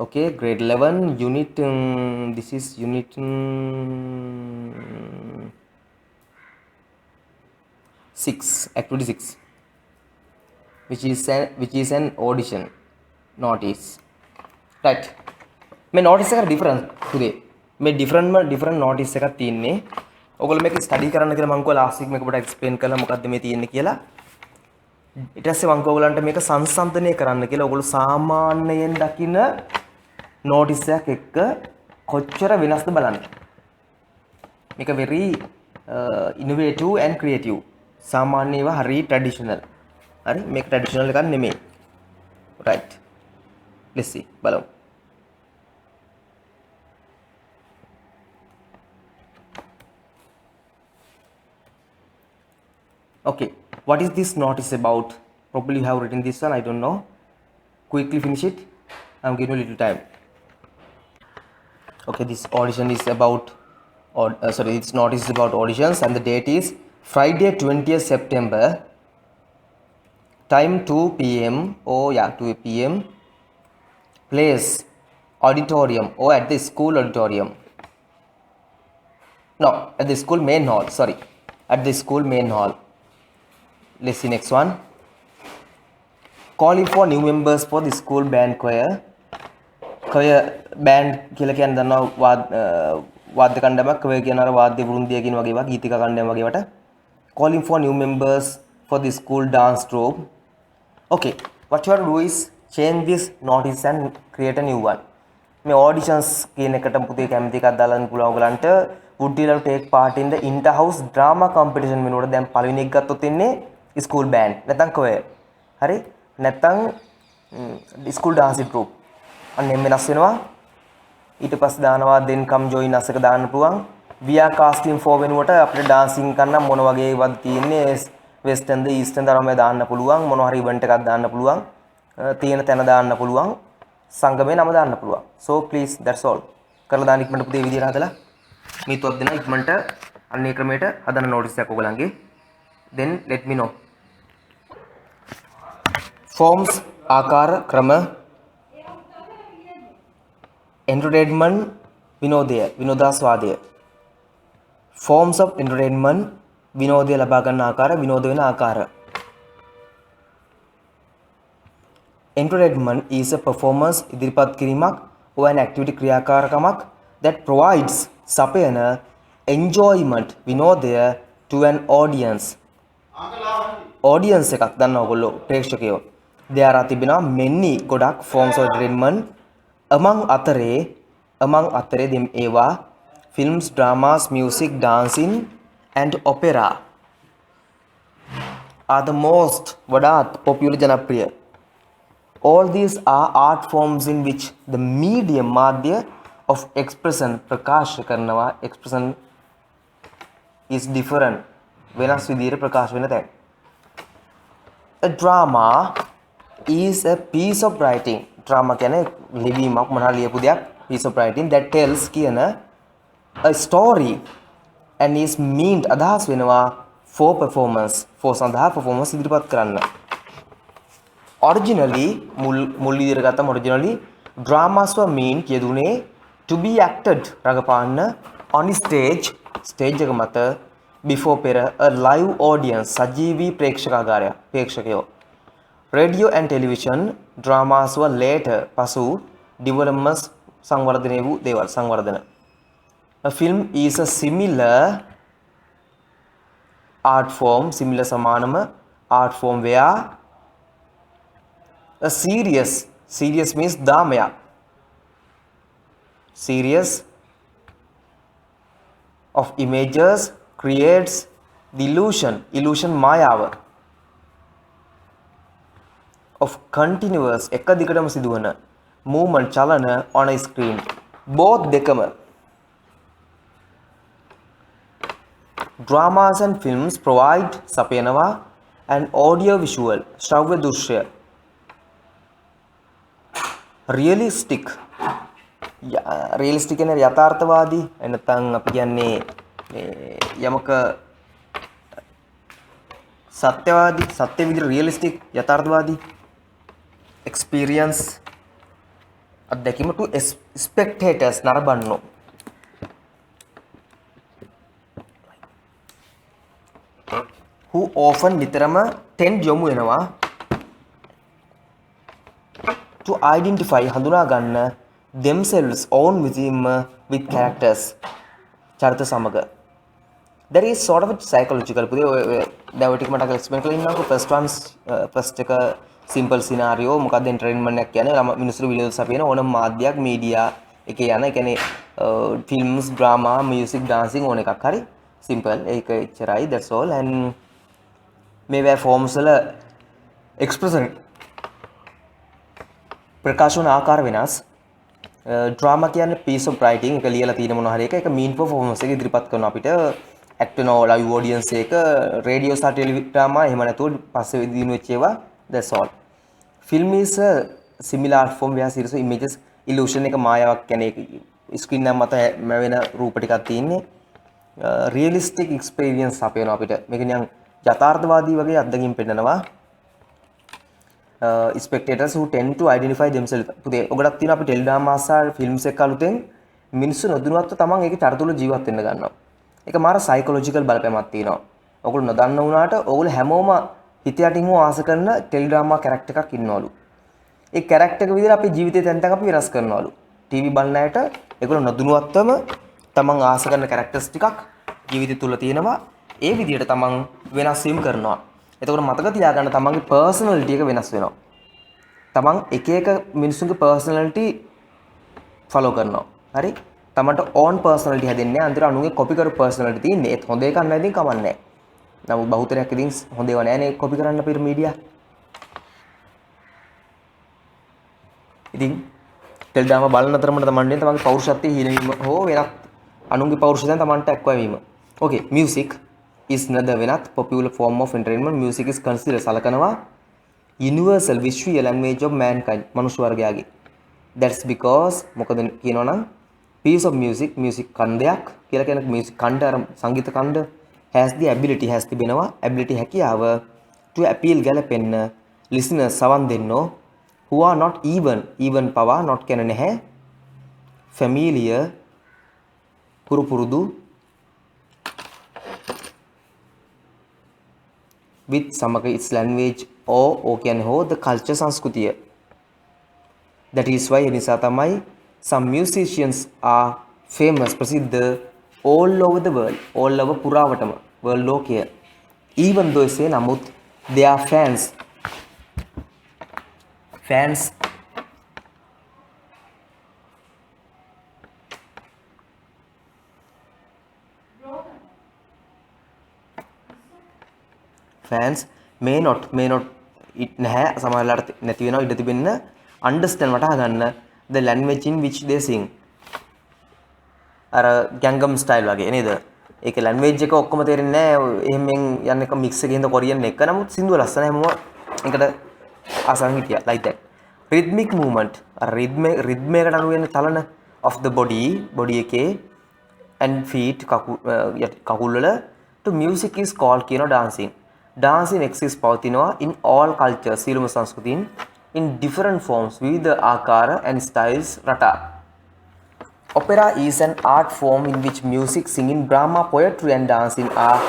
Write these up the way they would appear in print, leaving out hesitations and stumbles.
Okay, grade 11 unit this is unit 6, activity 6, which is an audition notice, right? මේ notice එක different today මේ different notice එකක් තියෙන්නේ. ඔයගොල්ලෝ මේක study කරන්න කියලා මම කිව්වා last week මේක පොඩ්ඩක් explain කළා මොකද්ද මේ තියෙන්නේ කියලා. ඊට පස්සේ මම කිව්වා ඔයගොල්ලන්ට මේක සංසන්දනය කරන්න කියලා. ඔයගොල්ලෝ සාමාන්‍යයෙන් දකින notice එකක් එක්ක කොච්චර වෙනස්ද බලන්න. මේක very innovative and creative. සාමාන්‍ය ඒවා හරි traditional. හරි මේක traditional එකක් නෙමෙයි. right, let's see බලමු. Okay, what is this notice about? Probably you have written this one, I don't know. Quickly finish it. I'm giving you a little time. Okay, this audition is about this notice is about auditions, and the date is Friday 20th September, time 2 p.m. 2 p.m. place auditorium or at the school auditorium. No, at the school main hall, sorry, at the school main hall. Let's see next one. Calling for new members for the school band choir. Choir band කියලා කියන්නේ දන්නවා වාද්‍ය කණ්ඩායමක්. choir කියන අර වාද්‍ය වෘන්දය කියන වගේ ඒවා ගීතිකා කණ්ඩායම වගේ ඒවට. Calling for new members for the school dance troupe. Okay, what you have to do is change this notice and create a new one. මේ auditions කියන එකට පුතේ කැමති එකක් දාලා පුළුවන් ඔයගලන්ට. would you like to take part in the inter house drama competition වෙනකොට දැන් පළවෙනි එක ගත්තොත් ඉන්නේ school band නැත්නම් choir. හරි? නැත්නම් school dance troupe. අන්න එම් වෙනස් වෙනවා. ඊට පස්සේ දානවා then come join us එක දාන්න පුළුවන්. we are casting for වෙනුවට අපිට dancing කරන්න මොන වගේ වද තියෙන්නේ western ද eastern ද අරම දාන්න පුළුවන්. මොන හරි event එකක් දාන්න පුළුවන්. තියෙන තැන දාන්න පුළුවන්. සංගමේ නම දාන්න පුළුවන්. so please that's all. කරලා දාන්න ඉක්මනට පුතේ විදියට හදලා මේ තුවක් දෙනා ඉක්මනට අන්නේ ක්‍රමයට හදන notice එකක් ඔයගලන්ගේ. then let me know. forms ආකාර ක්‍රම entertainment විනෝදය විනෝදාස්වාදය. forms of entertainment විනෝදය ලබා ගන්න ආකාර විනෝද වෙන ආකාර. entertainment is a performance ඉදිරිපත් කිරීමක් or an activity ක්‍රියාකාරකමක් that provides සපයන enjoyment විනෝදය to an audience. audience එකක් දන්නවා ඔයගොල්ලෝ ප්‍රේක්ෂකයෝ. there are තිබෙනවා many ගොඩක් forms of entertainment among අතරේ them ඒවා films, dramas, music, dancing and opera are the most වඩාත් popular ජනප්‍රිය. all these are art forms in which the medium මාධ්‍ය of expression ප්‍රකාශ කරනවා. expression is different වෙනස් විදිහට ප්‍රකාශ වෙන තැන්. a drama is a piece of writing. drama කියන්නේ ලිවීමක් මොනවා ලියපු දෙයක්. piece of writing that tells කියන a story and is meant අදහස් වෙනවා for performance for සඳහා performance ඉදිරිපත් කරන්න. originally මුල් විදිහට ගත්තම originally dramas were meant කියදුනේ to be acted රඟපාන්න on stage එක මත before පෙර a live audience සජීවී ප්‍රේක්ෂකයෝ. radio and television dramas were later පසු developments සංවර්ධනය වූ දේවල් සංවර්ධන. a film is a similar art form similar සමානම art form where a serious means දාමයක්. series of images creates the illusion මායාව of continuous එක දිගටම සිදුවන movement චලන on a screen. both දෙකම dramas and films provide සපයනවා and audio visual ශ්‍රව්‍ය දෘශ්‍ය realistic කියන්නේ යථාර්ථවාදී නැත්නම් අපි කියන්නේ යමක සත්‍යවාදී සත්‍ය විදිහට realistic යථාර්ථවාදී experience අත්දැකීම to spectators නරඹන්නෝ. who often නිතරම tend යොමු වෙනවා to identify හඳුනා ගන්න themselves own within with characters චරිත සමග. there is sort of a psychological පුතේ ඔය දැන් ඔය ටික මට එක්ස්ප්ලেইন කරලා ඉන්නම්කො. first එක simple scenario මොකක්ද entertainment එකක් කියන්නේ මිනිස්සු විනෝද සපයන ඕනම මාධ්‍යයක් මීඩියා එකේ යන ඒ කියන්නේ films drama music dancing ඕන එකක් හරි simple ඒක එච්චරයි that's all. and මේවා forms වල expression ප්‍රකාශන ආකාර වෙනස්. ඩ්‍රාමා කියන්නේ piece of writing එක ලියලා තියෙන මොනවා හරි එක mean performance එක ඉදිරිපත් කරන අපිට actor no live audience එක radio star tele drama එහෙම නැතුව පස්සේ දිනු වෙච්ච ඒවා that's all. film is a similar art form where series of images illusion එක මායාවක් කියන්නේ screen එක මත වෙන රූප ටිකක් තියෙන්නේ realistic experience අපේනවා අපිට මේක නිකන් යථාර්ථවාදී වගේ අත්දැකීම් පෙන්නනවා. spectators who tend to identify themselves පුතේ ඔගොඩක් තියෙනවා අපි ටෙලිඩ්‍රාමා සහ ෆිල්ම්ස් එක අලුතෙන් මිනිස්සු නොදැනුවත්ව තමන් ඒකේ චරිත වල ජීවත් වෙන්න ගන්නවා. ඒක මාර සයිකොලොජිකල් බලපෑමක් තියෙනවා. ඔයගොල්ලෝ නොදන්න වුණාට ඔයගොල්ලෝ හැමෝම හිත යටින්ම ආස කරන ටෙලිඩ්‍රාමා කැරක්ටර් එකක් ඉන්නවලු. ඒ කැරක්ටර් එක විදිහට අපේ ජීවිතේ තැන් තැන් අපි වෙනස් කරනවලු. ටීවී බලන අයට ඒගොල්ලෝ නොදැනුවත්වම තමන් ආස කරන කැරක්ටර්ස් ටිකක් ජීවිතය තුල තියෙනවා. ඒ විදිහට තමන් වෙනස් වීම කරනවා. එතකොට මතක තියාගන්න තමන්ගේ පර්සනැලිටි එක වෙනස් වෙනවා. තමන් එක එක මිනිස්සුන්ගේ පර්සනැලිටි ෆලෝ කරනවා. හරි? තමන්ට ඕන් පර්සනැලිටි හැදෙන්නේ අන්තිර අනුන්ගේ කොපි කරපු පර්සනැලිටි තියෙන්නේ. ඒත් හොඳ එකක් නැහැ ඉතින් කමන්නේ නැහැ. නමුත් බහුතරයක් ඉතින් හොඳ ඒවා නැහැනේ කොපි කරන්න අපේ මීඩියා. ඉතින් ටෙලිඩ්‍රාමා බලන තරමට තමන්ගේ තමන්ගේ පෞරුෂත්වයේ හීනවීම හෝ වෙනත් අනුන්ගේ පෞරුෂයෙන් තමන්ට ඇක්වවීම. Okay, music is another වෙනත් popular form of entertainment. Music is considered සලකනවා universal visual language of mankind මනුෂ්‍ය වර්ගයාගේ. That's because මොකද කියනවනම් piece of music කණ්ඩයක් කියලා කියන music කණ්ඩ අර සංගීත කණ්ඩ has the ability තිබෙනවා ability හැකියාව to appeal ගැලපෙන්න listeners සවන් දෙන්නෝ who are not even පවා not කියන නැහැ familiar පුරුදු with සමග its language or කියන්නේ හෝ the culture සංස්කෘතිය. that is why එනිසා තමයි some musicians are famous ප්‍රසිද්ධ all over the world all over පුරාවටම world ලෝකය. even though say නමුත් they are fans fans may not නැහැ සමහරලාට නැති වෙනවා ඉඩ තිබෙන්න understand වටහා ගන්න the language in which they sing අර ගැංගම් ස්ටයිල් වගේ නේද ඒකේ language එක ඔක්කොම තේරෙන්නේ නැහැ එහෙමෙන් යන එක mix එකේ ඉඳ කොරියන් එක නමුත් සින්දුව ලස්සන හැමෝම එකට ආසන් හිටියා like that rhythmic movement අර rhythm එකට අනුව වෙන චලන of the body එකේ and feet කකුල් වල to music is called කියන dancing exists පවතිනවා in all cultures සියලුම සංස්කෘතීන් in different forms විවිධ ආකාර and styles රටා. Opera is an art form in which music, singing, drama, poetry and dancing are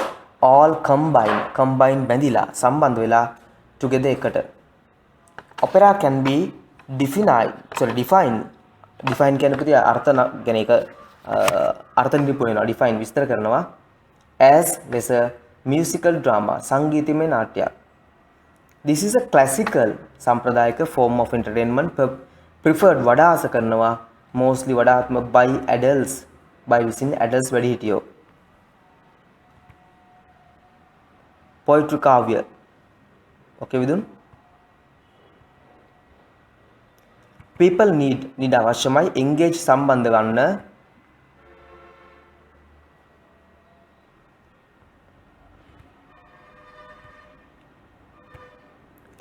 all combined බැඳිලා සම්බන්ධ වෙලා together එකට. Opera can be defined කියන පුතේ අර්ථ ගැන එක අර්ථ නිරූපණය වෙනවා define විස්තර කරනවා as less musical drama සංගීතමය නාට්‍යයක්. This is a classical සම්ප්‍රදායික form of entertainment preferred වඩා ආස කරනවා mostly වඩාත්ම by adults විසින් adults වැඩිහිටියෝ. poetry කාව්‍ය okay විදුන් people need අවශ්‍යමයි engage සම්බන්ධ ගන්න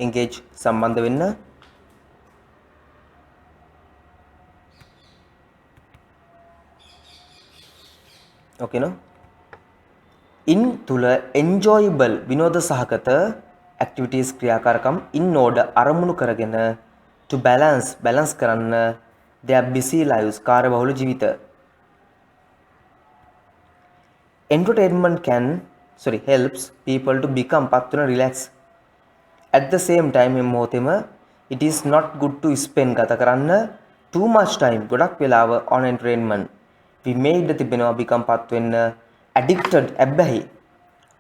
engage සම්බන්ධ වෙන්න okay no in තුල enjoyable විනෝද සහගත activities ක්‍රියාකාරකම් in order අරමුණු කරගෙන to balance කරන්න their busy lives, කාර්යබහුල ජීවිත. Entertainment helps people to become පත් වෙන relax. At the same time මේ මොහොතේම it is not good to spend ගත කරන්න too much time ගොඩක් වෙලාව on entertainment. We may ඉඩ තිබෙනවා become පත් වෙන්න addicted ඇබ්බැහි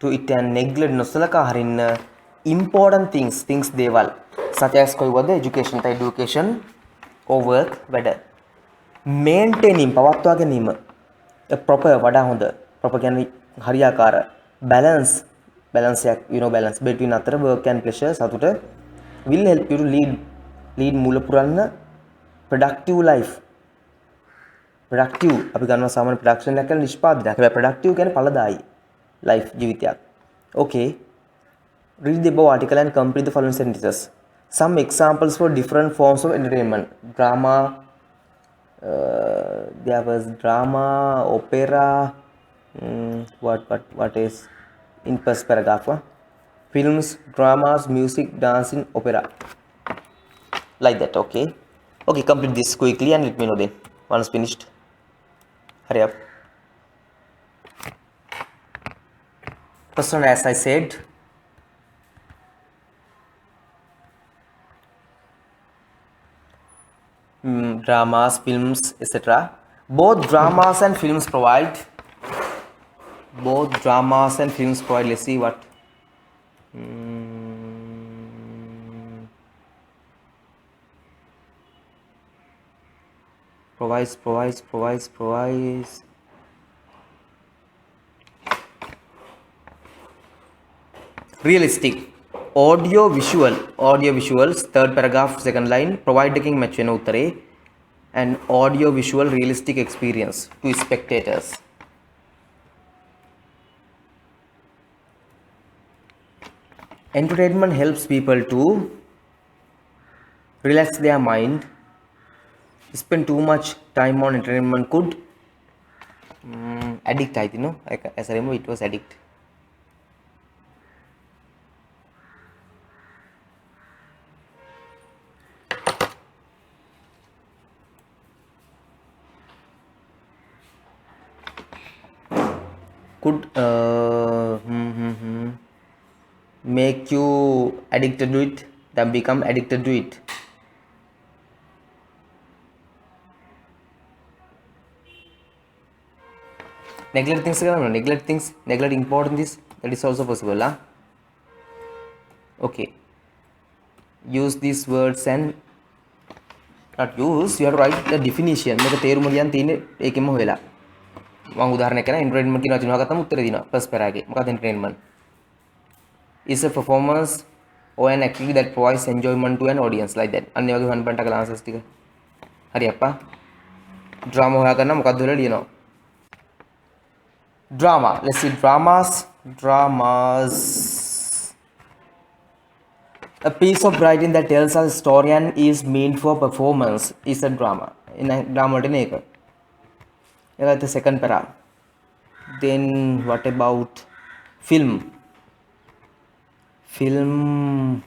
to it and neglect නොසලකා හරින්න important things දේවල් such as කොයිවද education or work වැඩ. Maintaining පවත්වා ගැනීම a proper වඩා හොඳ proper කියන්නේ හරියාකාර balance එකක් balance between අතර work and pleasure සතුට will help you to lead මූල පුරන්න productive life. productive අපි ගන්නවා සාමාන්‍ය production එකක් කියලා නිෂ්පාදනයක්. හැබැයි productive කියන්නේ ඵලදායි life ජීවිතයක්. Okay, read the above article and complete the following sentences. Some examples for different forms of entertainment: drama, there was drama, opera, what is in first paragraph? Films, dramas, music, dancing, opera, like that. Okay, complete this quickly and let me know then once finished. Hurry up. First one, as I said, dramas, films, etc. Both dramas and films provide. Let's see what. Provides. Realistic. Audio visuals, third paragraph, second line, providing machine uttare and audio visual realistic experience to spectators. Entertainment helps people to relax their mind. Spend too much time on entertainment could addict, I think, no? As I remember, it was addict. Could make you addicted to it, then become addicted to it. Neglect important things, that is also possible. Okay, use these words and not use, you have to write the definition. මේක තේරුම ලියන්න තියෙන්නේ ඒකෙම හොයලා. මම උදාහරණයක් කරනවා entertainment කියන වචන ගත්තම උත්තර දෙනවා first para එකේ. මොකක්ද entertainment? Is a performance or an activity that provides enjoyment to an audience, like that. අන්න ඒ වගේ 1 point අකල answers ටික. හරි අප්පා. drama හොයා ගන්න මොකක්ද වෙලා ලියනවා. Drama. Let's see dramas. A piece of writing that tells a story and is meant for performance is a drama. In a drama වලට මේක. That's the second para. Then what about film? Film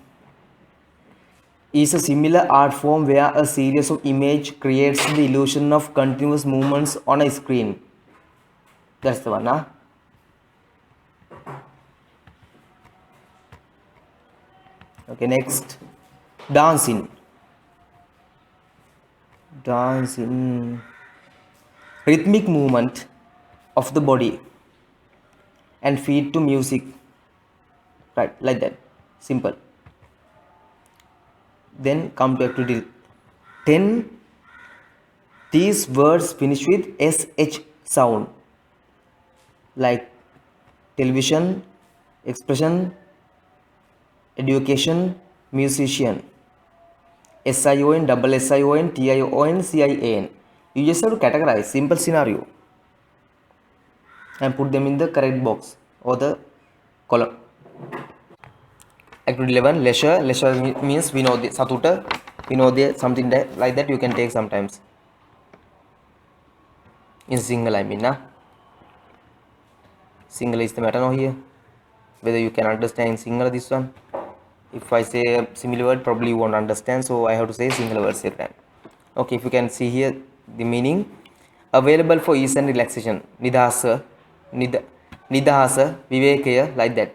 is a similar art form where a series of images creates the illusion of continuous movements on a screen. That's the one, huh? Okay, next. Dancing. Rhythmic movement of the body and feet to music, right, like that, simple. Then come to activity 10. These words finish with sh sound, like television, expression, education, musician. SION, double SION, TION, CIAN. You just have to categorize simple scenario and put them in the correct box or the column. Activity 11, leisure. Leisure means vinodya, satuta, vinodya, something like that you can take sometimes. In single, I mean, nah? Single is the matter now here. Whether you can understand in single this one. If I say a similar word, probably you won't understand, so I have to say single words here. Okay, if you can see here the meaning, available for ease and relaxation. Nidahasa, nidahasa, vivekaya, like that.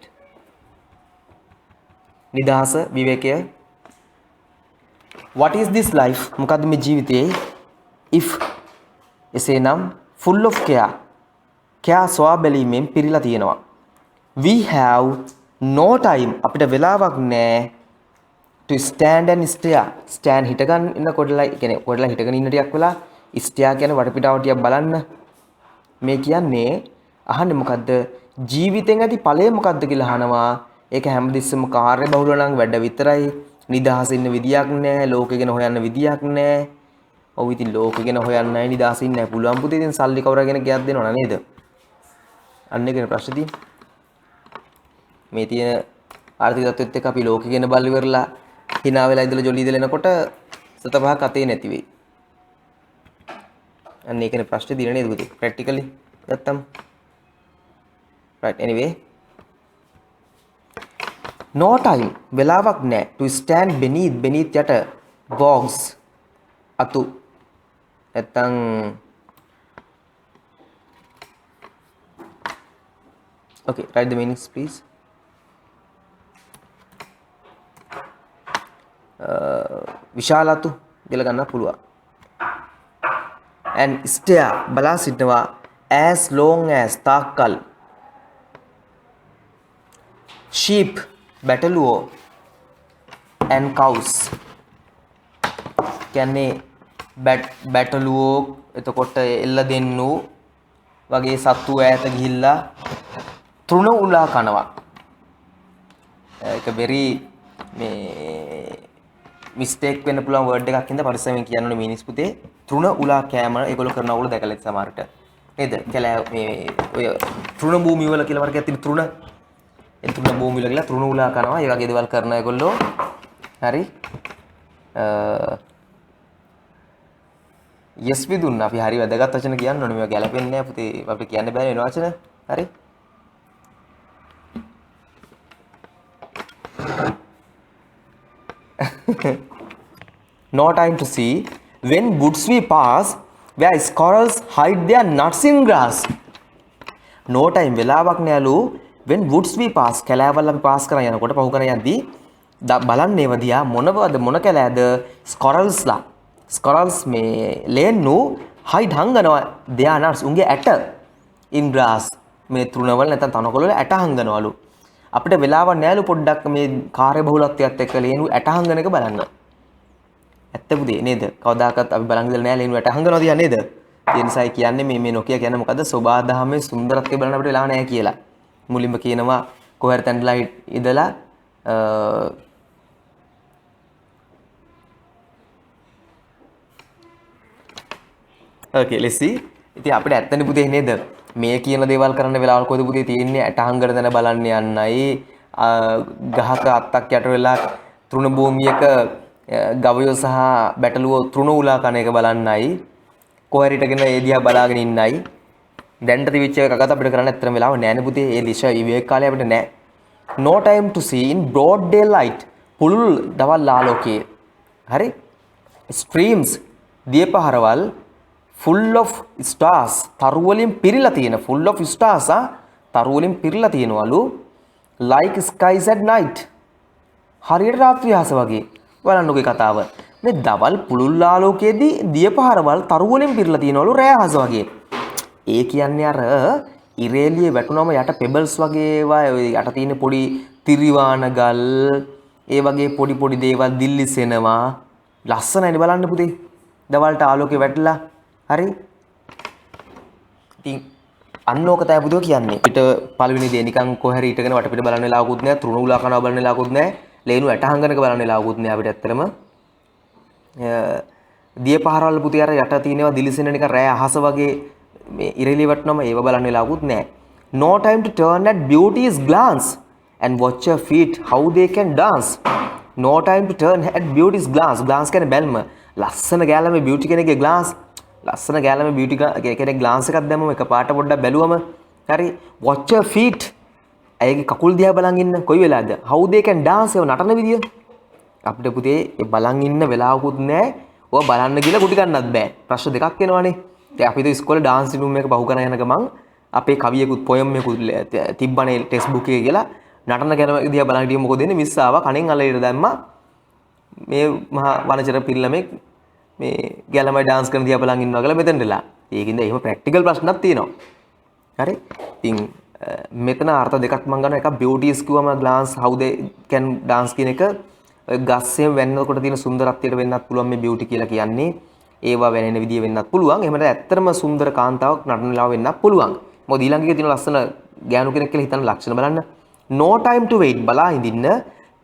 Nidahasa, vivekaya. What is this life? මොකද්ද මේ ජීවිතේ? If එසේනම් full of care. care සොයා බැලීමෙන් පිරීලා තියෙනවා. We have no time. අපිට වෙලාවක් නැහැ to stand and stare. stand හිටගන්න ඉන්න කොටලා කියන්නේ කොටලා හිටගෙන ඉන්න ටිකක් වෙලා stare කියන්නේ වටපිටාව ටිකක් බලන්න. මේ කියන්නේ අහන්නේ මොකද්ද? ජීවිතෙන් ඇති ඵලය මොකද්ද කියලා අහනවා. ඒක හැමදෙස්සම කාර්ය බහුල නම් වැඩ විතරයි. නිදහස ඉන්න විදියක් නැහැ. ලෝකෙ ගැන හොයන්න විදියක් නැහැ. ඔව් ඉතින් ලෝකෙ ගැන හොයන්න නැහැ නිදහස ඉන්න නැහැ. පුළුවන් පුතේ ඉතින් සල්ලි කවුරුගෙන ගියක් දෙනවද නේද? අන්න ඒකනේ ප්‍රශ්නේ තියෙන්නේ. මේ තියෙන ආර්ථික තත්ත්වෙත් එක්ක අපි ලෝකෙ ගැන බල ඉවරලා hina වෙලා ඉඳලා ජොලි ඉඳලා එනකොට සත පහක් අතේ නැති වෙයි. අන්න ඒකනේ ප්‍රශ්නේ දින නේද පුතේ? Practically ගත්තම්. right anyway. no time වෙලාවක් නැහැ to stand beneath යට box අතු නැත්තම් okay write the meanings please. විශාල අතු කියලා ගන්න පුළුවන්. and stare බලා සිටනවා as long as තාක්කල්. sheep බැටළුවෝ and cows කියන්නේ බැටළුවෝ එතකොට එල්ල දෙන්නු වගේ සත්තු ඈත ගිහිල්ලා තෘණ උලා කනවා. ඒක very මේ මිස්ටේක් වෙන්න පුළුවන් වර්ඩ් එකක් ඉඳලා පරිස්සමෙන් කියන්න ඕනේ මිනිස් පුතේ. තෘණ උලා කෑම ඒගොල්ලෝ කරනවලු දැකලා ඉත සමහරට. නේද? කැලෑ මේ ඔය තෘණ භූමි වල කියලා වර්ගයක් තියෙන තෘණ. ඒ තෘණ භූමි වල කියලා තෘණ උලා කනවා. ඒ වගේ දේවල් කරන ඒගොල්ලෝ. හරි. yes විදුන්න අපි හරි වැදගත් වචන කියන්න ඕනේ. මේවා ගැලපෙන්නේ නැහැ පුතේ. අපිට කියන්න බෑ වෙන වචන. හරි. no time to see when woods we pass where squirrels hide their nuts in grass. no time වෙලාවක් නෑලු when woods we pass කැලෑවල් අපි පාස් කරන් යනකොට පහු කරන් යද්දී බලන්න ඒව දිහා මොනවද මොන කැලෑද squirrels ලා squirrels මේ ලේන්නු hide හංගනවා their nuts උන්ගේ ඇට in grass මේ තෘණවල නැත්නම් තනකොළ වල ඇට හංගනවලු. අපිට වෙලාවක් නෑලු පොඩ්ඩක් මේ කාර්ය බහුලත්වයත් එක්ක ලේනු ඇට හංගන එක බලන්න. ඇත්ත පුතේ නේද? කවදාකවත් අපි බලන් ඉඳලා නෑ ලේනු ඇට හංගනවා තියා නේද? ඒ නිසායි කියන්නේ මේ නොකිය කියන්නේ මොකද්ද? සෝබාදහමේ සුන්දරත්වය බලන්න අපිට වෙලා නෑ කියලා. මුලින්ම කියනවා කොහරි තැනලා ඉඳලා okay let's see. ඉතින් අපිට ඇත්තනේ පුතේ නේද? මේ කියන දේවල් කරන්න වෙලාවල් කොහෙද පුතේ තියෙන්නේ? ඇට හංගන තැන බලන්න යන්නයි ගහක අත්තක් යට වෙලා තෘණ භූමියක ගවයෝ සහ බැටළුවෝ තෘණ උලා කන එක බලන්නයි කොහරිටගෙන ඒ දිහා බලාගෙන ඉන්නයි දැන්ට තිවිච්ච එකකට අපිට කරන්න ඇත්තම වෙලාව නෑ නේ පුතේ. ඒ ලිෂ විවේක කාලේ අපිට නෑ. no time to see in broad daylight පුළුල් දවල් ආලෝකයේ. හරි. streams දියපහරවල් full of stars තරු වලින් පිරීලා තියෙන full of stars තරු වලින් පිරීලා තියෙනවලු like skies at night හරියට රාත්‍රී ආස වගේ. බලන්නකෝ කතාව. මේ දවල් පුළුල් ආලෝකයේදී දියපහරවල් තරු වලින් පිරීලා තියෙනවලු රෑ ආස වගේ. ඒ කියන්නේ අර ඉරේලිය වැටුනම යට පෙබල්ස් වගේ ඒවා යට තියෙන පොඩි තිරිවාන ගල් ඒ වගේ පොඩි පොඩි දේවල් දිල්ලිසෙනවා. ලස්සනයිනේ බලන්න පුතේ. දවල්ට ආලෝකේ වැටලා හරි. ඉතින් අන්න ඕක තමයි පුතෝ කියන්නේ. පිට පළවෙනි දේ නිකන් කොහරි හිටගෙන වටපිට බලන්න වෙලාවකුත් නැහැ. තෘණ උලා කනවා බලන්න වෙලාවකුත් නැහැ. ලේනු ඇට හංගනක බලන්න වෙලාවකුත් නැහැ අපිට ඇත්තටම. දියපහරවල් පුතේ අර යට තියෙනවා දිලිසෙන නිකන් රෑ අහස වගේ මේ ඉරෙලිය වටනම ඒව බලන්න වෙලාවකුත් නැහැ. no time to turn at beauty's glance and watch your feet how they can dance. no time to turn at beauty's glance. glance කියන්නේ බැල්ම. ලස්සන ගෑල්ලා මේ beauty කෙනෙක්ගේ glance ලස්සන ගෑල්ලා මේ beauty කෙනෙක් glance එකක් දැම්මම එකපාරට පොඩ්ඩක් බැලුවම හරි watch your feet ඇයගේ කකුල් දිහා බලන් ඉන්න කොයි වෙලාවද how they can dance ඒව නටන විදිය අපිට පුතේ ඒ බලන් ඉන්න වෙලාවකුත් නැහැ ඔය බලන්න ගිහලා කුටි ගන්නත් බෑ. ප්‍රශ්න දෙකක් එනවනේ. දැන් අපි ඉස්කෝලේ ඩාන්ස් රූම් එක පහු කරගෙන යන ගමන් අපේ කවියකුත් පොයම් එකකුත් තිබ්බනේ ටෙක්ස්ට් බුක් එකේ කියලා නටන ගැන දිහා බලන් හිටියේ මොකද වෙන්නේ මිස් ආවා කණෙන් අල්ලේට දැම්මා මේ මහා වනචර පිල්ලමේ මේ ගැලමයි ඩාන්ස් කරන දිහා බලන් ඉන්නවා කියලා මෙතෙන් දෙලා. ඒකින්ද එහෙම ප්‍රැක්ටිකල් ප්‍රශ්නක් තියෙනවා. හරි? ඉතින් මෙතන අර්ථ දෙකක් මම ගන්නවා. එකක් beauties කිව්වම glance how they can dance කියන එක ගස්සෙන් වෙන්නකොට තියෙන සුන්දරත්වයට වෙන්නත් පුළුවන් මේ beauty කියලා කියන්නේ. ඒවා වෙනෙන විදිය වෙන්නත් පුළුවන්. එහෙම නැත්නම් ඇත්තටම සුන්දර කාන්තාවක් නටන ලාව වෙන්නත් පුළුවන්. මොකද ඊළඟ එකේ තියෙන ලස්සන ගෑනු කෙනෙක් කියලා හිතන ලක්ෂණ බලන්න. No time to wait බලා හිඳින්න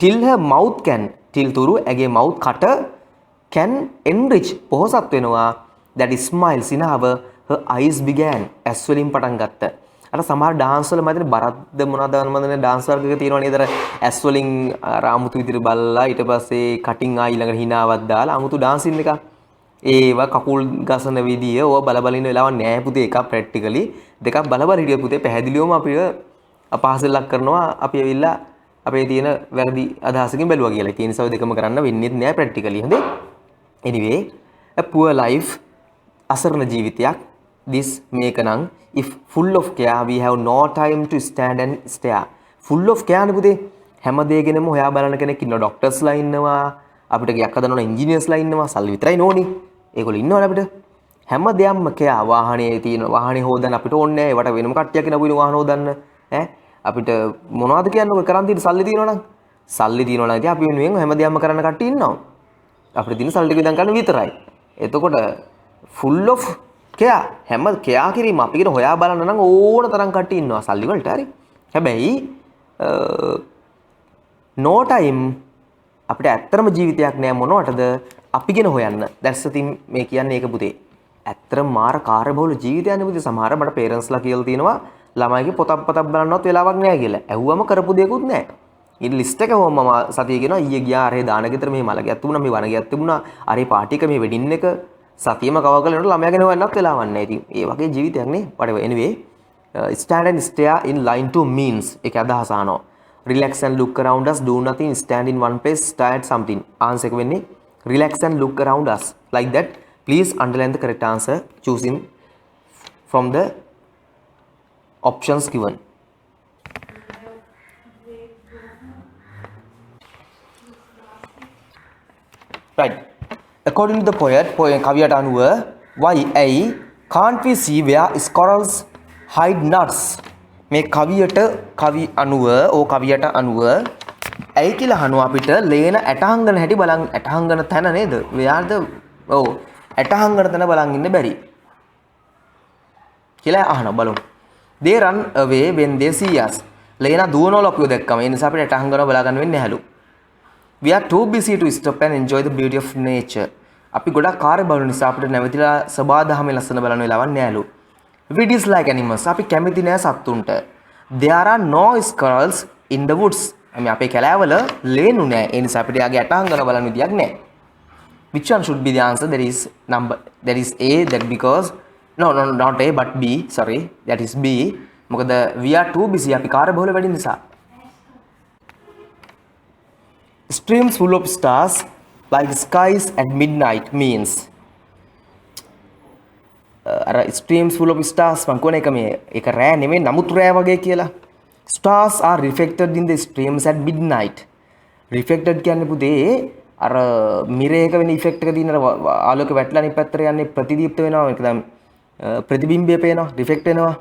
till her mouth can till තුරු ඇගේ mouth කට can enrich පොහොසත් වෙනවා that smile සිනහව her eyes began ඇස් වලින් පටන් ගත්ත. අර සමහර ඩාන්ස් වල මම බරද්ද මොනවද මම ඩාන්ස් වර්ගයක තියෙනවා නේද අර ඇස් වලින් රාමුතු විදිහට බලලා ඊට පස්සේ කටින් ආ ඊළඟට හිනාවක් දාලා 아무තු ඩාන්සින් එක ඒවා කකුල් ගසන විදිය ඕවා බල බල ඉන්න වෙලාවක් නෑ පුතේ එකක් ප්‍රැක්ටිකලි දෙකක් බල බල හිටිය පුතේ පැහැදිලිවම අපිව අපහාසලක් කරනවා අපි ඇවිල්ලා අපේ තියෙන වැරදි අදහසකින් බැලුවා කියලා. ඒ නිසා ඔය දෙකම කරන්න වෙන්නේ නෑ ප්‍රැක්ටිකලි. හොඳේ. anyway a poor life අසරණ ජීවිතයක් this මේක නම් if full of care we have no time to stand and stare full of care නේ පුතේ හැම දෙයකින්ම හොයා බලන කෙනෙක් ඉන්නවා ડોක්ටර්ස්ලා ඉන්නවා අපිට ගයක් හදන්න ඕන ඉංජිනේර්ස්ලා ඉන්නවා සල්ලි විතරයි නෝනේ ඒගොල්ලෝ ඉන්නවනේ අපිට හැම දෙයක්ම care වාහනේ තියෙන වාහනේ හොදන්න අපිට ඕනේ නැහැ ඒවට වෙනම කට්ටියක් ඉන්න අපිට වාහන හොදන්න ඈ අපිට මොනවද කියන්නේ කරන් තියෙන සල්ලි තියෙනවනම් සල්ලි තියෙනවනම් ඉතින් අපි වෙනුවෙන් හැම දෙයක්ම කරන්න කට්ටිය ඉන්නවා අපිට තියෙන සල්ලි ටික ඉඳන් ගන්න විතරයි එතකොට full of care හැම care කිරීම අපි කියන හොයා බලන්න නම් ඕන තරම් කට්ටිය ඉන්නවා සල්ලි වලට හරි හැබැයි no time අපිට ඇත්තම ජීවිතයක් නෑ මොනවටද අපි කියන හොයන්න that's the thing මේ කියන්නේ ඒක පුතේ ඇත්තම මාර කාර්යබහුල ජීවිතයක්නේ පුතේ සමහර මට පේරන්ට්ස්ලා කියලා තියෙනවා ළමයිගේ පොතක් බලන්නවත් වෙලාවක් නෑ කියලා ඇහුවම කරපු දෙයක්වත් නෑ ඊට ලිස්ට් එක හොම මම සතිය කියනවා ඊයේ ගියා අරේ දාන ගෙදර මේ මල ගැත් තිබුණා මේ වන ගැත් තිබුණා අරේ පාටි එක මේ වෙඩින් එක සතියම කව කරලා යනකොට ළමයා ගැන හොයන්නත් වෙලාවක් නැහැ. ඉතින් ඒ වගේ ජීවිතයක් නේ. whatever anyway stand and stare in line to means ඒක අදහස ආනවා. relax and look around us do nothing stand in one place stare at something. answer එක වෙන්නේ relax and look around us like that. please underline the correct answer choosing from the options given. right. According to the poet, කවියට අනුව why a can't we see where squirrels hide nuts මේ කවියට කවියට අනුව ඇයි කියලා අහනවා අපිට ලේන ඇටහංගන හැටි බලන් ඇටහංගන තැන නේද whereද ඔව් ඇටහංගන තැන බලන් ඉන්න බැරි කියලා අහනවා බලමු they run away when they see us ලේන දුවනවල අපිව දැක්කම ඒ නිසා අපිට ඇටහංගන බලා ගන්න වෙන්නේ නැහැලු we are too busy to stop and enjoy the beauty of nature අපි ගොඩක් කාර්යබහුල නිසා අපිට නැවතිලා සබාදහමේ ලස්සන බලන වෙලාවක් නෑලු we dislike animals අපි කැමති නෑ සත්තුන්ට there are no squirrels in the woods අපි අපේ කැලෑවල ලේනු නෑ ඒ නිසා අපිට යාගේ ඇටහංගන බලන්න විදියක් නෑ which one should be the answer that is a that because no not a but b sorry that is b මොකද we are too busy අපි කාර්යබහුල වැඩි නිසා streams full of stars like skies at midnight means අර streams full of stars මං කියන එක මේ ඒක රෑ නෙමෙයි නමුත් රෑ වගේ කියලා stars are reflected in the streams at midnight reflected කියන්නේ පුතේ අර මිරේක වෙන ඉෆෙක්ට් එක දින ආලෝක වැටලා අනිත් පැත්තට යන්නේ ප්‍රතිදීප්ත වෙනවා ඒක තමයි ප්‍රතිබිම්බය පේනවා රිෆ්ලෙක්ට් වෙනවා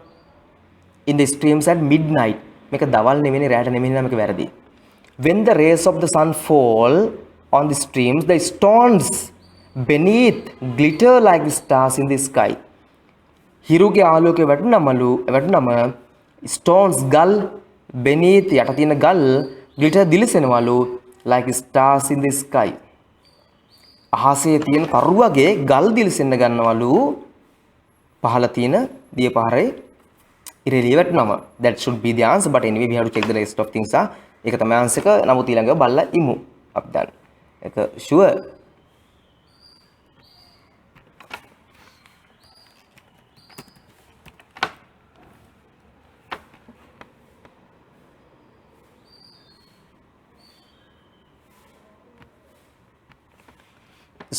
in the streams at midnight මේක දවල් නෙමෙයි රෑට නෙමෙයි නම් මේක වැරදි when the rays of the sun fall on the streams the stones beneath glitter like the stars in the sky හිරුගේ ආලෝකය වැටුනම stones ගල් beneath යට තියෙන ගල් glitter දිලිසෙනවලු like stars in the sky අහසේ තියෙන කරු වගේ ගල් දිලිසෙන්න ගන්නවලු පහළ තියෙන දිය පාරේ ඉරෙලිය වැටුනම that should be the answer but anyway we have to check the rest of things ඒක තමයි answer එක නමුත් ඊළඟ බලලා ඉමු අපි දැන් ඒක sure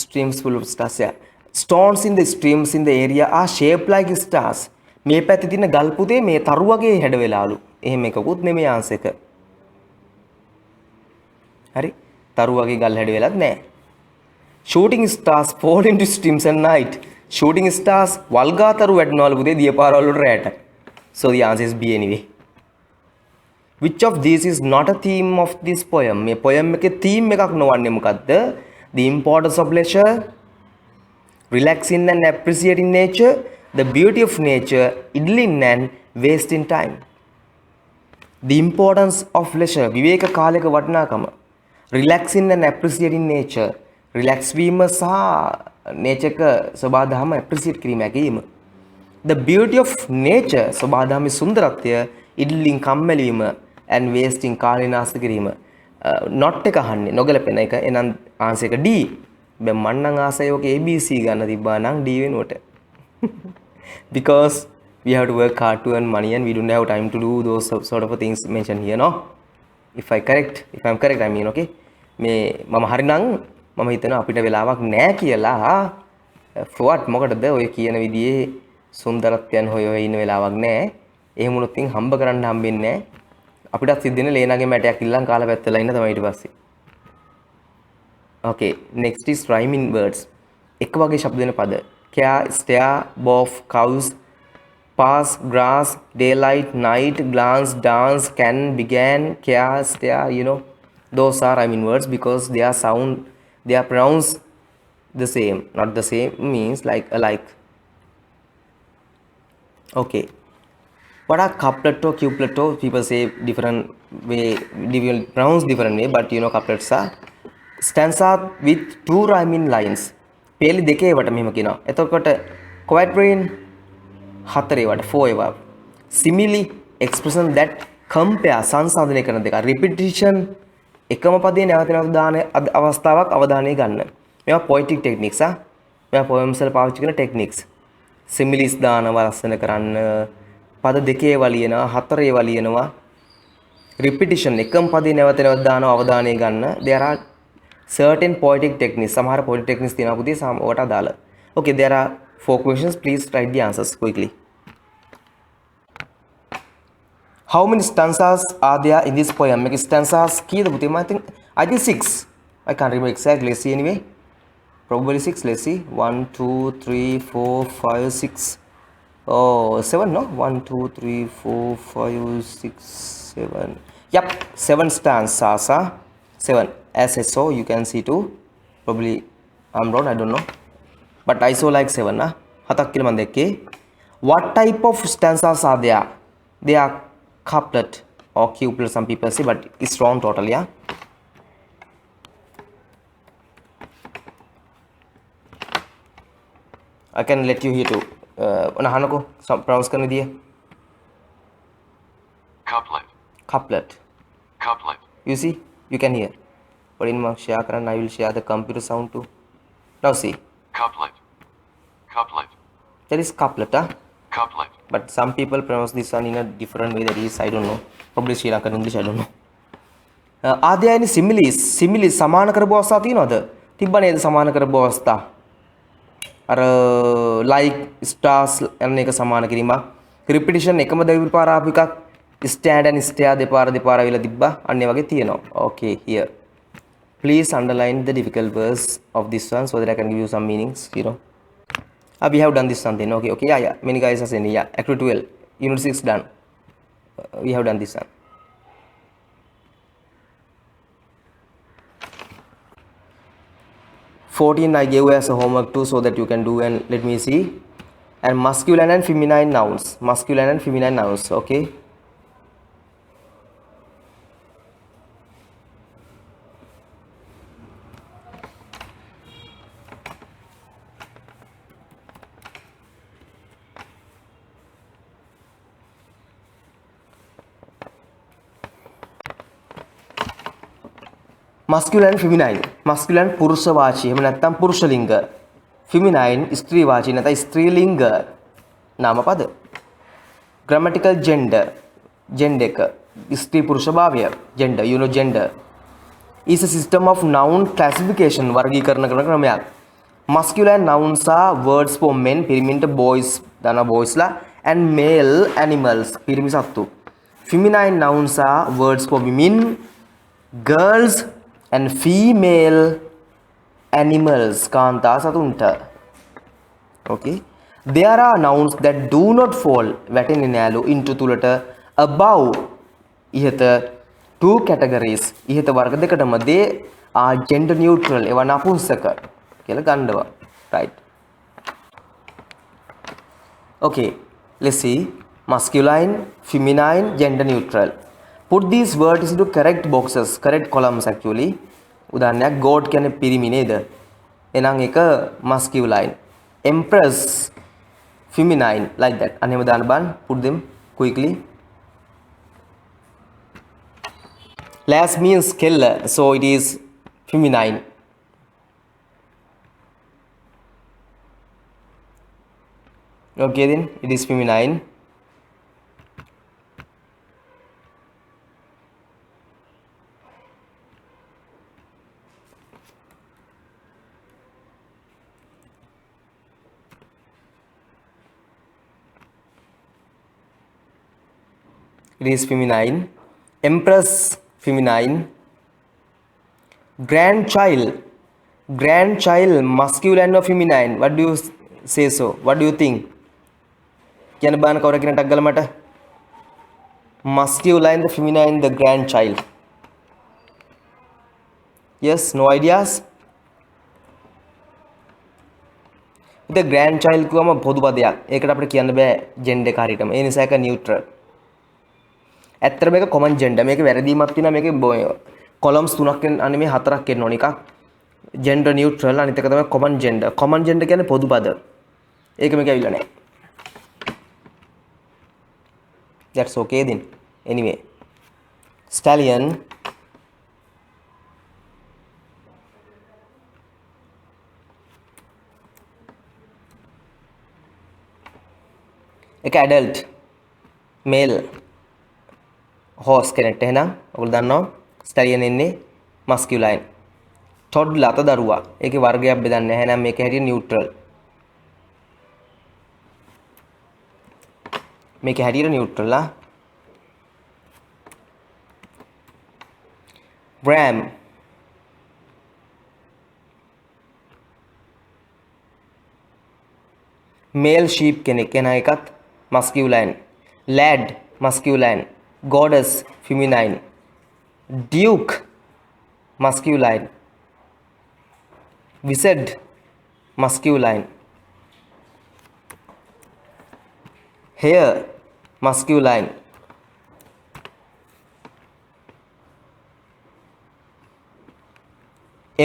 streams full of stars. Yeah. Stones in the streams in the area are shaped like stars. මේ පැත්තේ තියෙන ගල් පුතේ මේ තරු වගේ හැඩ වෙලාලු. එහෙම එකකුත් නෙමෙයි ආන්සර් එක. හරි. තරු වගේ ගල් හැඩ වෙලත් නැහැ. Shooting stars fall into streams at night. Shooting stars වල්ගා තරු වැටෙනවලු පුතේ දියපාරවල වලට රැට. So the answer is B anyway. Which of these is not a theme of this poem? මේ poem එකේ theme එකක් නොවන්නේ මොකද්ද? The importance of leisure, relaxing and appreciating nature, the beauty of nature, idling and wasting time. The importance of leisure, විවේක කාලයක වටිනාකම. Relaxing and appreciating nature, relax වීම සහ nature එක සබාධම appreciate කිරීම හැකීම. The beauty of nature, සබාධමේ සුන්දරත්වය, idling කම්මැලි වීම and wasting කාලය නාස්ති කිරීම. not එක අහන්නේ නොගැලපෙන එක. එහෙනම් ආන්සර් එක D. දැන් මන් නම් ආසයි ඔක ABC ගන්න තිබ්බා නම් D වෙනුවට. Because we have to work hard to earn money and we don't have time to do those sort of things mentioned here, no? If I'm correct, I mean, okay? මේ මම හරිනම් මම හිතනවා අපිට වෙලාවක් නැහැ කියලා. ෆ්‍රොඩ් මොකටද ඔය කියන විදිහේ සුන්දරත්වයන් හොය ඉන්න වෙලාවක් නැහැ. එහෙම වුණොත් ඉතින් හම්බ කරන්න හම්බෙන්නේ නැහැ. අපිටත් සිද්ධ වෙන ලේනාගේ මැටයක් ඉල්ලන් කාලා පැත්තලා ඉන්න තමයි ඊට පස්සේ. Okay, next is rhyming words. එක වගේ ශබ්ද දෙන පද. Care, stare, both, cows, pass, grass, daylight, night, glance, dance, can, began, care, stare, you know. Those are rhyming words because they are pronounced the same. Not the same means like alike. Okay. What are couplet or couplet? People say different way, pronounce different way, but you know couplets are stanza with two rhyming lines. පේලි දෙකේ වට මෙහෙම කියනවා. එතකොට quatrain හතරේ වට 4 ඒවා. Simile expression that compare සංසන්දනය කරන දෙක. Repetition එකම පදේ නැවත නැවත දාන අවස්ථාවක් අවධානය ගන්න. මේවා poetic techniques ආ. මේවා poems වල පාවිච්චි කරන techniques. Similes දානවා ලස්සන කරන්න. පද දෙකේ වලියනවා හතරේ වලියනවා. Repetition එකම පදේ නැවත නැවත දානවා අවධානය ගන්න. There are certain poetic techniques. සමහර poetic techniques තියෙනවා පුතේ ඔකට අදාළ. Okay, there are 4 questions. Please write the answers quickly. How many stanzas are there in this poem? Make stanzas kiyada පුතේ? I think 6. I can't remember exactly. Let's see anyway. Probably 6. Let's see. 1 2 3 4 5 6. Oh, 7, no? 1 2 3 4 5 6 7. Yep, 7 stanzas. 7. As I saw, you can see too. Probably I'm wrong, I don't know. But I saw like 7. Hatak kila man dekke. What type of stanzas are there? They are couplet or couplet, some people say, but it's wrong totally. Yeah. I can let you hear too. Nahanako, some pronounce karne diye. Couplet. Couplet. Couplet. You see, you can hear. But in my share karan, I will share the computer sound too. Now see. Couplet. Couplet. That is couplet, huh? Couplet. But some people pronounce this one in a different way. That is, I don't know. Probably Sri Lankan English, I don't know. Are there any similes? Similes, සමාන කරපු අවස්ථා තියෙනවද? තිබ්බ නේද සමාන කරපු අවස්ථා? අර like stars යන එක සමාන කිරීමක්. repetition එකම දෙවිපාර ආපු එකක්. stand and stare දෙපාර අවිලා තිබ්බා. අන්න ඒ වගේ තියෙනවා. Okay, here. Please underline the difficult words of this one so that I can give you some meanings, you know. We have done this something. Okay. Yeah. Many guys are saying, yeah. Activity 12. Unit 6 done. We have done this one. (14) I gave you as a homework too so that you can do, and let me see. And masculine and feminine nouns. Masculine and feminine nouns. Okay. masculine feminine. masculine පුරුෂ වාචී එහෙම නැත්නම් පුරුෂ ලිංග. feminine ස්ත්‍රී වාචී නැත්නම් ස්ත්‍රී ලිංග නාමපද. grammatical gender. gender එක ස්ත්‍රී පුරුෂ භාවය. gender, you know, gender is a system of noun classification වර්ගීකරණ කරන ක්‍රමයක්. masculine nouns are words for men පිරිමින්ට boys දන boysලා and male animals පිරිමි සත්තු. Feminine nouns are words for women, girls and female animals කාන්තා සතුන්ට. Okay. There are nouns that do not fall වැටෙන්නේ නෑලු into තුලට above ඉහත two categories ඉහත වර්ග දෙකටම they are gender neutral ඒවා නපුංසක කියලා ගන්නවා. Right. Okay. Let's see. Masculine, feminine, gender neutral. Put these words into correct boxes, correct columns actually. උදාහරණයක් God කියන්නේ පිරිමි නේද? එහෙනම් ඒක masculine. Empress, feminine, like that. අනේම දාන්න බලන්න. Put them quickly. Last means කෙල්ල, so it is feminine. Okay then, it is feminine. It is feminine. Empress, feminine. Grandchild, grandchild, masculine or feminine? What do you say so? What do you think? Can ban කවුර කියන ටක් ගාලා මට masculine the feminine the grandchild? Yes, no ideas? the grandchild කියවම පොදු පදයක්. ඒකට අපිට කියන්න බෑ gender එක හරියටම. ඒ නිසා ඒක neutral. ඇත්තට මේක common gender. මේක වැරදීමක් තියෙනවා. මේකේ columns තුනක් අනේ මේ හතරක් එන්න ඕන එකක් gender neutral අනිත් එක තමයි common gender. common gender කියන්නේ පොදු පද. ඒක මේක ඇවිල්ලා නැහැ. That's okay then. Anyway, stallion, එක adult male horse කෙනෙක්ට එහෙනම් ඔයගොල්ලෝ දන්නවා stallion එන්නේ masculine. toddler අත දරුවා. ඒකේ වර්ගයක් බෙදන්නේ නැහැ. එහෙනම් මේක හැටියට neutral. මේක හැටියට neutral ආ. ram, male sheep කෙනෙක් එන එකත් masculine. lad masculine. goddess feminine. duke masculine. wizard masculine. hare masculine.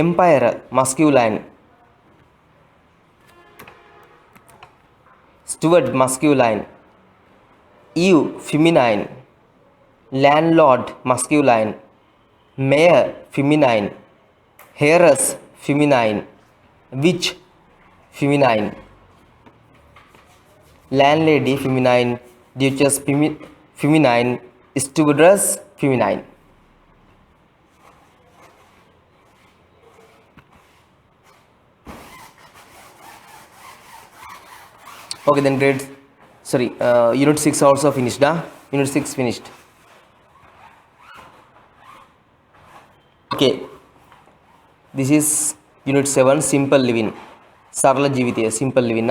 empire masculine. steward masculine. eve feminine. landlord masculine. mayor feminine. heiress feminine. witch feminine. landlady feminine. duchess feminine. stewardess feminine. Okay, then grade unit 6 also finished. Unit 6 finished. Okay, this is unit 7 simple living. Sarla Jivitiya, simple living.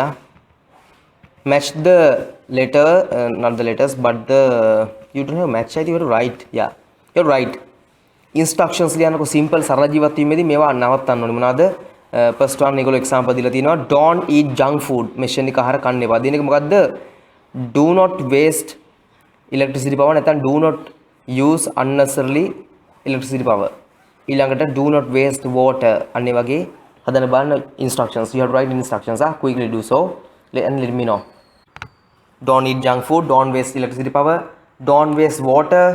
Match the letter, not the letters, but the you don't have match. I think you're right. Yeah, you're right. Instructions ලියනකො simple සරල ජීවත් වීමේදී මේවා නවත්තන්න ඕනේ. මොනවාද? First one ඒගොල්ලෝ example දීලා තිනවා don't eat junk food. මෙෂන් එක ආහාර කන්න එපා. දෙන එක මොකද්ද? Do not waste electricity power. නැත්නම් do not use unnecessarily electricity power. ඊළඟට do not waste water. අන්න ඒ වගේ හදන්න බලන්න instructions. You have to write instructions. Quickly do so and let me know. Don't eat junk food. Don't waste electricity power. Don't waste water.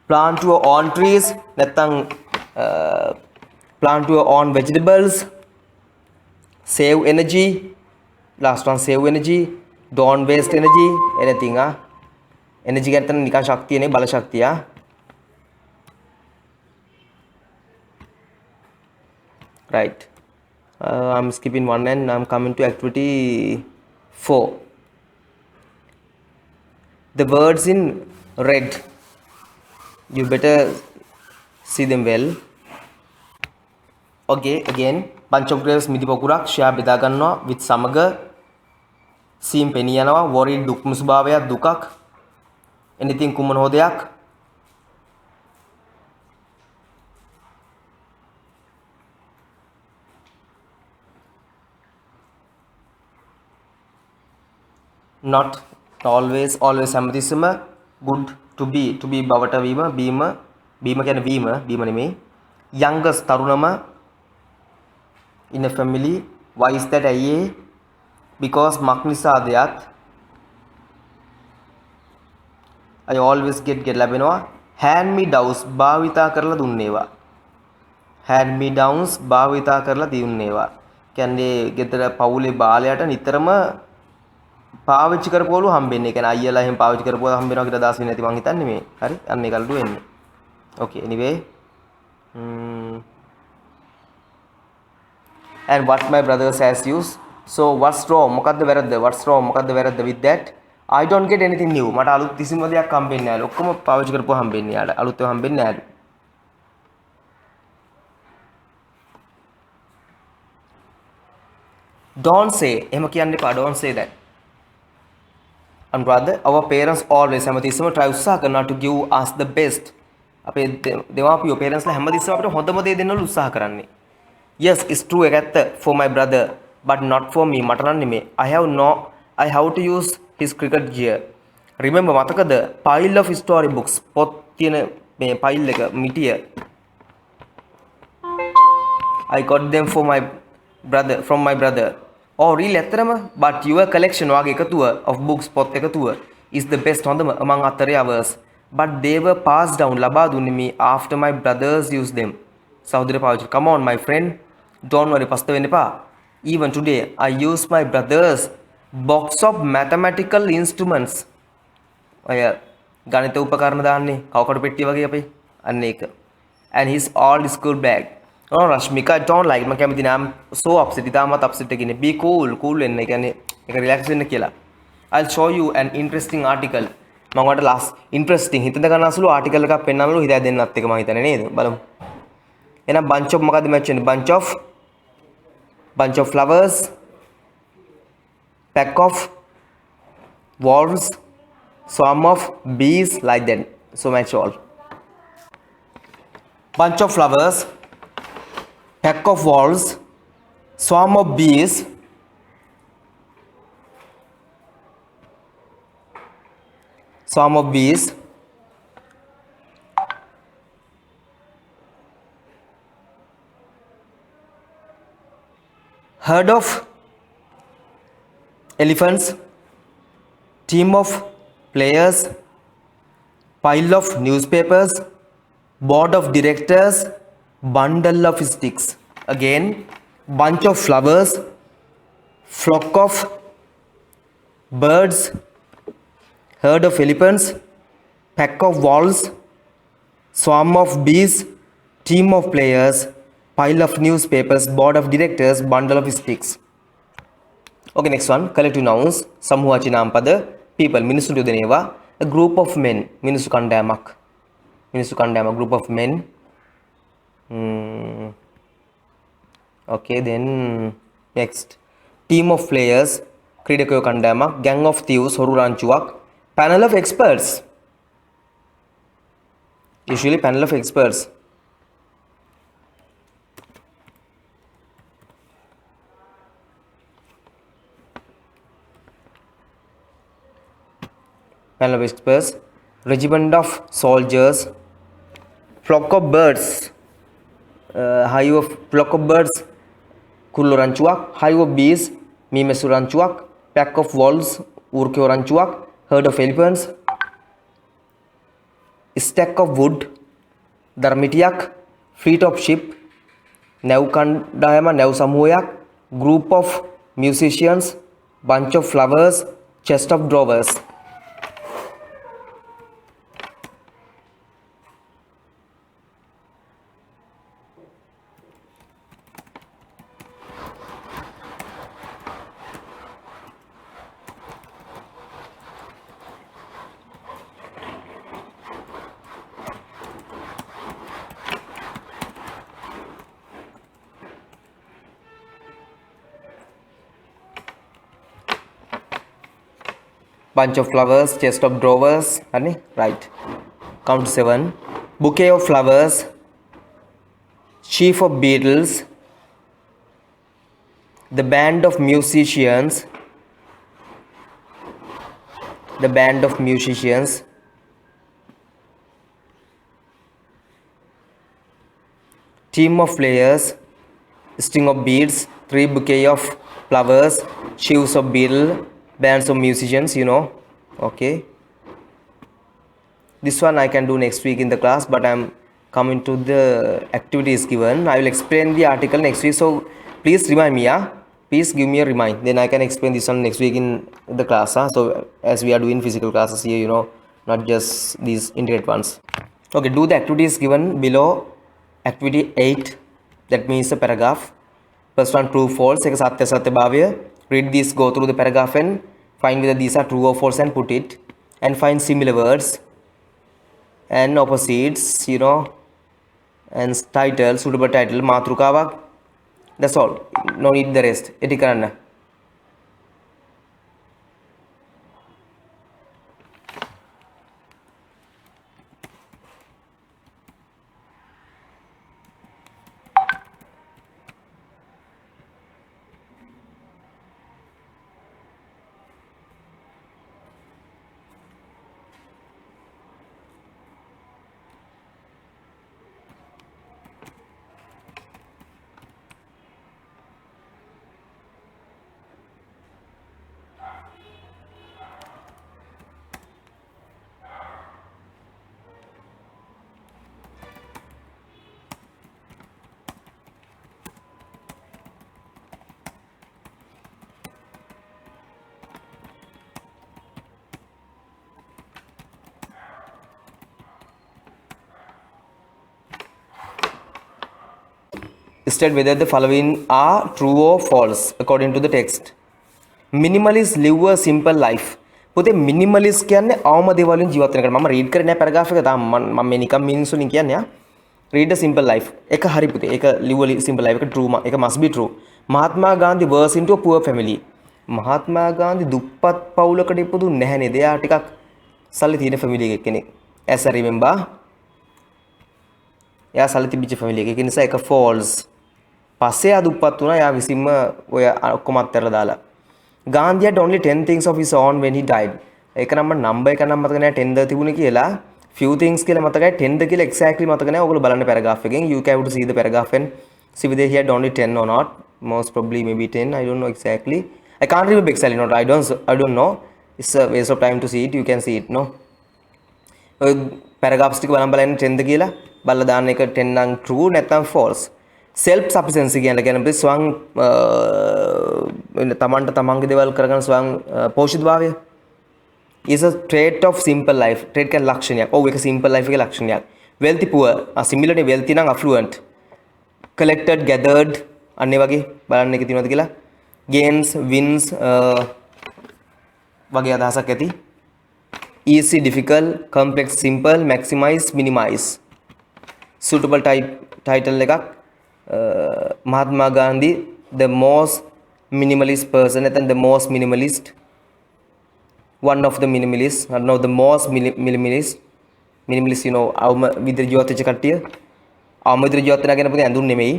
Plant your own trees. නැත්නම් plant your own vegetables. Save energy. Last one, save energy. Don't waste energy. Anything. Energy ගැන නිකන් ශක්තිය නේ බල ශක්තිය. Right. I'm skipping one and I'm coming to activity 4. The words in red, you better see them well. Okay, again, bunch of grapes මිදි පොකුරක් ෂයා බෙදා ගන්නවා with සමග සීම් පෙනී යනවා worried දුක් මුසුභාවයක් දුකක් anything කුමන හොදයක් not always හැමතිස්සෙම good to be බවට වීම බීම කියන්නේ වීම නෙමෙයි youngest තරුණම in a family. Why is that? ඇයි because මක් නිසාදයක් I always get ලැබෙනවා hand me downs භාවිතා කරලා දුන්නේවා hand me downs භාවිතා කරලා දුන්නේවා කියන්නේ ගෙදර පවුලේ බාලයට නිතරම පාවිච්චි කරපුවලු හම්බෙන්නේ. ඒ කියන්නේ අයියලා එහෙම පාවිච්චි කරපුවා හම්බෙනවා කියලා අදහස් වෙන්නේ නැති මං හිතන්නේ මේ. හරි? අන්න ඒකලු වෙන්නේ. Okay, anyway. And what my brothers has used. So what's wrong? මොකද්ද වැරද්ද? What's wrong? මොකද්ද වැරද්ද with that? I don't get anything new. මට අලුත් කිසිම දෙයක් හම්බෙන්නේ නැහැ. ඔක්කොම පාවිච්චි කරපුවා හම්බෙන්නේ යාට. අලුත් ඒවා හම්බෙන්නේ නැහැ. Don't say. එහෙම කියන්න එපා. Don't say that. And rather our parents always හැමතිස්සෙම try උත්සාහ කරනවා to give us the best. අපේ දෙමාපියෝ parents ලා හැමතිස්සෙම අපිට හොඳම දේ දෙන්නලු උත්සාහ කරන්නේ. Yes, it's true ඒක ඇත්ත for my brother but not for me. මට නම් නෙමෙයි. I have to use his cricket gear. Remember මතකද pile of story books පොත් තියෙන මේ pile එක මිටිය. I got them for my brother from my brother. Oh really ඇත්තටම but your collection වාගේ එකතුව of books පොත් එකතුව is the best හොඳම among other ours but they were passed down ලබා දුන්නේ me after my brothers used them. සහෝදර පාවිච්චි. Come on my friend, don't worry පස්ත වෙන්න එපා. Even today I use my brother's box of mathematical instruments. අය ගණිත උපකරණ දාන්නේ කවකඩ පෙට්ටිය වගේ අපේ අන්න ඒක. And his old school bag. Oh Rashmika, don't like මම කැමති නෑ. I'm so upset. ඉතාමත් upset එකකින්. Be cool වෙන්න. ඒ කියන්නේ ඒක relax වෙන්න කියලා. I'll show you an interesting article. මම ඔයාලට last interesting හිතෙන්ද ගන්න අසලු article එකක් පෙන්නන්නලු හිතා දෙන්නත් එක මම හිතන්නේ නේද? බලමු. එහෙනම් bunch of මොකද්ද match වෙන්නේ? bunch of flowers, pack of wolves, swarm of bees, like that. So match all. Bunch of flowers, pack of wolves, swarm of bees, herd of elephants, team of players, pile of newspapers, board of directors, bundle of sticks. Again, bunch of flowers, flock of birds, herd of elephants, pack of wolves, swarm of bees, team of players, pile of newspapers, board of directors, bundle of sticks. Okay, next one, collective nouns, සමූහවාචී නාමපද, people, මිනිසුන්ට යොදන ඒවා, a group of men, මිනිසු කණ්ඩායමක්, group of men. Okay, then next, team of players, ක්‍රීඩකයෝ කණ්ඩායමක්, gang of thieves, හොරු රංචුවක්, panel of experts, usually panel of experts. Panel of experts, regiment of soldiers, flock of birds, hive of flock of birds, කුල්ලෝ රංචුවක්, hive of bees, මීමැස්සු රංචුවක්, pack of wolves, ඌර්කයෝ රංචුවක්, herd of elephants, stack of wood, දරමිටියක්, fleet of ship, නැව් කණ්ඩායම නැව් සමූහයක්, group of musicians, bunch of flowers, chest of drawers. bunch of flowers, chest of drawers, honey, right. Count 7. Bouquet of flowers, sheaf of beetles, the band of musicians, the band of musicians, team of players, string of beads, 3 bouquet of flowers, sheaves of beetle, bands of musicians, you know. Okay, this one I can do next week in the class, but I'm coming to the activities given. I will explain the article next week, so please remind me, yeah, please give me a remind, then I can explain this one next week in the class, huh? So as we are doing physical classes here, you know, not just these integrated ones. Okay, do the activities given below. Activity 8, that means a paragraph. First one, true false, එක සත්‍ය සත්‍ය භාවය. Read this, go through the paragraph and find whether these are true or false and put it, and find similar words and opposites, you know, and title, suitable title, මාතෘකාවක්. That's all, no need the rest. එටි කරන්න. State whether the following are true or false according to the text. Minimalists live a simple life. පුතේ minimalist කියන්නේ අවම දේවල් වලින් ජීවත් වෙන කෙනා. මම රීඩ් කරේ නෑ පැරග්‍රාෆ් එක තාම. මම මේ නිකම් මිනිස්සු වලින් කියන්නේ යා. Read a simple life. එක හරි පුතේ. එක live a simple life. එක true. එක must be true. Mahatma Gandhi was into a poor family. මහත්මා ගාන්ධි දුප්පත් පවුලකට ඉපදුනේ නැහැ නේද? එයා ටිකක් සල්ලි තියෙන family එකක කෙනෙක්. As I remember. එයා සල්ලි තිබිච්ච family එකක. ඒ නිසා එක false. පස්සේ ආ දුප්පත් වුණා. එයා විසින්ම ඔය ඔක්කොම අත්හැරලා දාලා. Gandhi had only 10 things of his own when he died. ඒක නම් මම නම්බර් එක නම් මතක නෑ 10 ද තිබුණේ කියලා. Few things කියලා මතකයි 10 ද කියලා exactly මතක නෑ. ඔයගොල්ලෝ බලන්න paragraph එකෙන්. You can see the paragraph and see whether he had only 10 or not. Most probably maybe 10. I don't know exactly. I can't remember exactly. Not. I don't know. It's a waste of time to see it. You can see it. No. Paragraphs ටික බලන්න 10 ද කියලා. බලලා දාන්න එක 10 නම් true නැත්නම් false. self sufficiency කියන්නේ ස්වයං තමන්ට තමන්ගේ දේවල් කරගන්න ස්වයං පෝෂිතභාවය is a trait of simple life. trait කියන්නේ ලක්ෂණයක්. ඔව් ඒක simple life එකේ ලක්ෂණයක්. wealthy poor similarly wealthy නම් affluent. collected gathered අන්නේ වගේ බලන්න එක තියෙනවද කියලා. gains wins වගේ අදහසක් ඇති. easy difficult complex simple maximize minimize. suitable title එකක්. Mahatma Gandhi, the most minimalist person, and the most minimalist, one of the minimalists, I don't know, the most minimalist, you know, විතර ජීවත් වෙච්ච කට්ටිය, විතර ජීවත් වෙනා කියන පොතේ ඇඳුම් නෙමෙයි.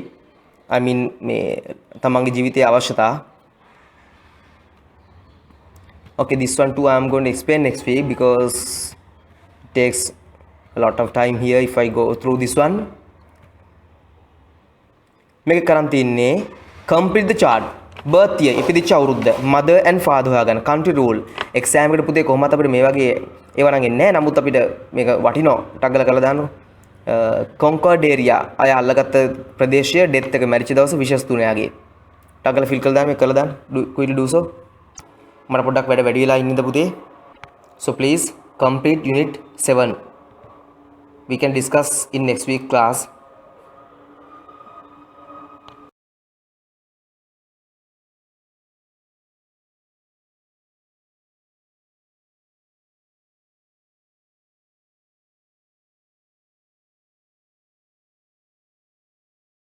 I mean මේ තමන්ගේ ජීවිතයේ අවශ්‍යතා. Okay, this one too I am going to explain next week because it takes a lot of time here if I go through this one. මේක කරන් තින්නේ complete the chart. birth year ඉපදිච්ච අවුරුද්ද, mother and father හොයාගන්න, country rule. exam එකට පුතේ කොහොමද අපිට මේ වගේ ඒවා නම් එන්නේ නැහැ. නමුත් අපිට මේක වටිනවා. ටග්ගල කරලා දාන්නකො. conquered area අය අල්ලගත්ත ප්‍රදේශය, death එක මැරිච්ච දවස විශේෂ තුනයාගේ. ටග්ගල fill කරලා දාන්න, මේක කරලා දාන්න. quickly do so. මට පොඩ්ඩක් වැඩ වැඩි වෙලා ඉන්නද පුතේ. So please complete unit 7. We can discuss in next week class.